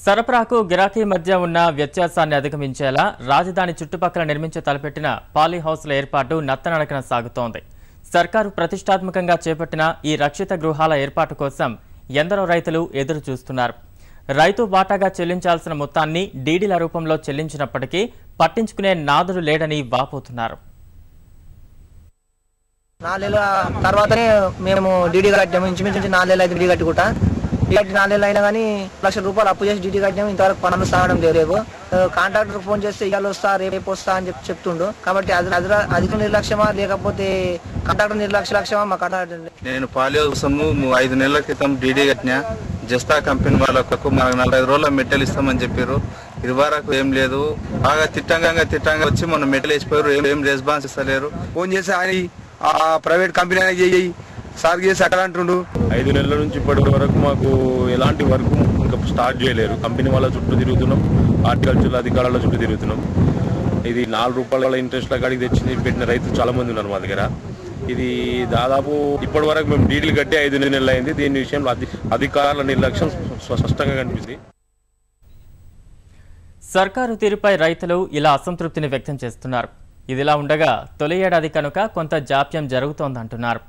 సరఫరాకు గిరాకీ మధ్య ఉన్న వ్యత్యాసాన్ని అధిగమించేలా రాజధాని చుట్టుపక్కల నిర్మించే తలపెట్టిన పాలీ హౌస్ల ఏర్పాటు నత్తనడకన సాగుతోంది. సర్కారు ప్రతిష్టాత్మకంగా చేపట్టిన ఈ రక్షిత గృహాల ఏర్పాటు కోసం ఎందరో రైతులు ఎదురు చూస్తున్నారు. రైతు వాటాగా చెల్లించాల్సిన మొత్తాన్ని డీడీల రూపంలో చెల్లించినప్పటికీ పట్టించుకునే నాదుడు లేడని వాపోతున్నారు. 4 నెలల తర్వాతనే మేము డీడీ కట్టాము. ఇంచుమించు 4 నెలలు అయితే డీడీ కట్టుకుంటా. 4 నెలలు అయినా కానీ ₹1,00,000 అప్పు చేసి డీడీ కట్టాము. ఇంతవరకు పనులు సాగడం లేదు. కాంట్రాక్టర్ ఫోన్ చేస్తే ఇవాళ వస్తా రేపు వస్తా అని చెప్తుండు. కాబట్టి అధిక నిర్లక్ష్యమా లేకపోతే కాంట్రాక్టర్ నిర్లక్ష్యమా మా కాంట్రాక్టర్. నేను పాలి కోసము 5 నెలల క్రితం డీడీ కట్టినా. జస్తా కంపెనీ వాళ్ళకు మనకు 45 రోజుల మెట్టెలు ఇస్తామని చెప్పారు. ఇది వరకు ఏం లేదు. బాగా తిట్టంగా వచ్చి మొన్న మెట్టెలు వేసిపోయారు. ఏం రెస్పాన్స్ ఇస్తలేరు. ఫోన్ చేసి ఆయన ప్రైవేట్ కంపెనీ చేయి సార్ చేసి అక్కడ అంటుండు. 5 నెలల నుంచి ఇప్పటి వరకు మాకు ఎలాంటి వర్క్ ఇంకా స్టార్ట్ చేయలేరు. కంపెనీ వాళ్ళ చుట్టూ తిరుగుతున్నాం, హార్టికల్చర్ అధికారుల చుట్టూ తిరుగుతున్నాం. ఇది ₹4 ఇంట్రెస్ట్ల కాడికి తెచ్చి పెట్టిన రైతులు చాలా మంది ఉన్నారు మా దగ్గర. ఇది దాదాపు ఇప్పటి వరకు మేము డీడీలు కట్టి 5 నెలలు అయింది. దీని విషయంలో అధికారుల నిర్లక్ష్యం స్పష్టంగా కనిపిస్తుంది. సర్కారు తీరుపై రైతులు ఇలా అసంతృప్తిని వ్యక్తం చేస్తున్నారు. ఇదిలా ఉండగా తొలి ఏడాది కనుక కొంత జాప్యం జరుగుతోందంటున్నారు.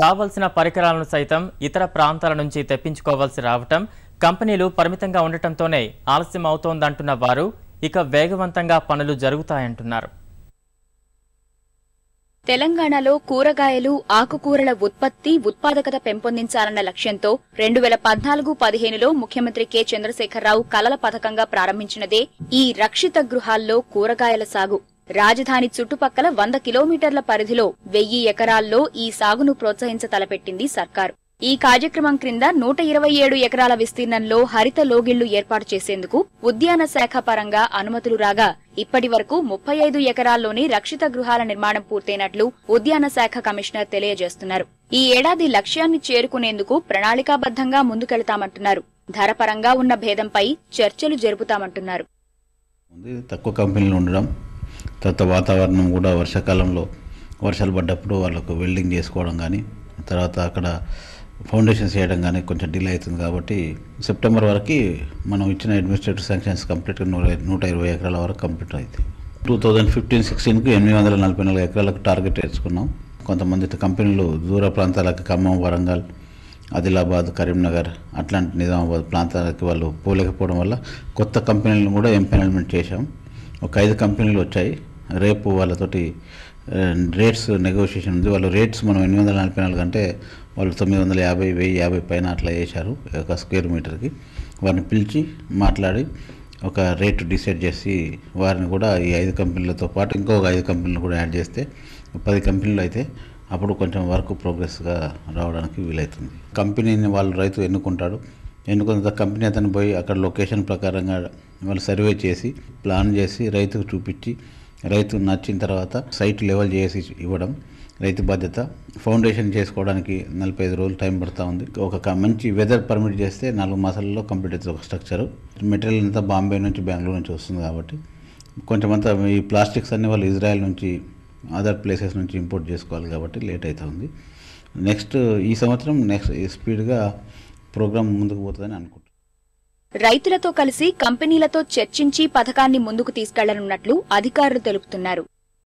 కావలసిన పరికరాలను సైతం ఇతర ప్రాంతాల నుంచి తెప్పించుకోవాల్సి రావటం, కంపెనీలు పరిమితంగా ఉండటంతోనే ఆలస్యం అవుతోందంటున్న వారు ఇక వేగవంతంగా పనులు జరుగుతాయంటున్నారు. తెలంగాణలో కూరగాయలు, ఆకుకూరల ఉత్పాదకత పెంపొందించాలన్న లక్ష్యంతో 2014-15లో ముఖ్యమంత్రి కె చంద్రశేఖరరావు కలల పథకంగా ప్రారంభించినదే ఈ రక్షిత గృహాల్లో కూరగాయల సాగు. రాజధాని చుట్టుపక్కల 100 కిలోమీటర్ల పరిధిలో 1000 ఎకరాల్లో ఈ సాగును ప్రోత్సహించ తలపెట్టింది సర్కారు. ఈ కార్యక్రమం క్రింద 127 ఎకరాల విస్తీర్ణంలో హరిత లోగిళ్లు ఏర్పాటు చేసేందుకు ఉద్యాన శాఖ పరంగా అనుమతులు రాగా ఇప్పటి వరకు 35 ఎకరాల్లోనే రక్షిత గృహాల నిర్మాణం పూర్తయినట్లు ఉద్యాన శాఖ కమిషనర్ తెలియజేస్తున్నారు. ఈ ఏడాది లక్ష్యాన్ని చేరుకునేందుకు ప్రణాళికాబద్దంగా ముందుకెళ్తామంటున్నారు. ధర పరంగా ఉన్న భేదంపై చర్చలు జరుపుతామంటున్నారు. తక్కువ కంపెనీలు ఉండడం, తర్వాత వాతావరణం కూడా వర్షాకాలంలో వర్షాలు పడ్డప్పుడు వాళ్ళకు వెల్డింగ్ చేసుకోవడం కానీ, తర్వాత అక్కడ ఫౌండేషన్స్ చేయడం కానీ కొంచెం డిలే అవుతుంది. కాబట్టి సెప్టెంబర్ వరకు మనం ఇచ్చిన అడ్మినిస్ట్రేటివ్ శాంక్షన్స్ కంప్లీట్గా 120 ఎకరాల వరకు కంప్లీట్ అవుతుంది. 2015-16కి 844 ఎకరాలకు టార్గెట్ వేసుకున్నాం. కొంతమంది కంపెనీలు దూర ప్రాంతాలకు ఖమ్మం, వరంగల్, ఆదిలాబాద్, కరీంనగర్ అట్లాంటి నిజామాబాద్ ప్రాంతాలకి వాళ్ళు పోలేకపోవడం వల్ల కొత్త కంపెనీలను కూడా ఎంపానల్మెంట్ చేశాం. ఒక 5 కంపెనీలు వచ్చాయి. రేపు వాళ్ళతోటి రేట్స్ నెగోషియేషన్ ఉంది. వాళ్ళు రేట్స్ మనం 844 అంటే వాళ్ళు 950, 1050 పైన అట్లా చేశారు ఒక స్క్వేర్ మీటర్కి. వారిని పిలిచి మాట్లాడి ఒక రేటు డిసైడ్ చేసి వారిని కూడా ఈ 5 కంపెనీలతో పాటు ఇంకొక 5 కంపెనీలు కూడా యాడ్ చేస్తే 10 కంపెనీలు అయితే అప్పుడు కొంచెం వర్క్ ప్రోగ్రెస్గా రావడానికి వీలవుతుంది. కంపెనీని వాళ్ళు రైతు ఎన్నుకుంటాడు. ఎన్నుకున్న కంపెనీ అతను పోయి అక్కడ లొకేషన్ ప్రకారంగా వాళ్ళు సర్వే చేసి ప్లాన్ చేసి రైతుకు చూపించి రైతు నచ్చిన తర్వాత సైట్ లెవెల్ చేసి ఇవ్వడం రైతు బాధ్యత. ఫౌండేషన్ చేసుకోవడానికి 45 రోజులు టైం పడుతూ ఉంది. ఒక మంచి వెదర్ పర్మిట్ చేస్తే 4 మాసాలలో కంప్లీట్ అవుతుంది ఒక స్ట్రక్చరు. మెటీరియల్ అంతా బాంబే నుంచి, బెంగళూరు నుంచి వస్తుంది. కాబట్టి కొంచెం అంతా ఈ ప్లాస్టిక్స్ అన్ని వాళ్ళు ఇజ్రాయెల్ నుంచి, అదర్ ప్లేసెస్ నుంచి ఇంపోర్ట్ చేసుకోవాలి. కాబట్టి లేట్ అవుతుంది. ఈ సంవత్సరం స్పీడ్గా ప్రోగ్రామ్ ముందుకు పోతుందని అనుకుంటున్నాను. రైతులతో కలిసి కంపెనీలతో చర్చించి పథకాన్ని ముందుకు తీసుకెళ్లనున్నట్లు అధికారులు తెలుపుతున్నారు.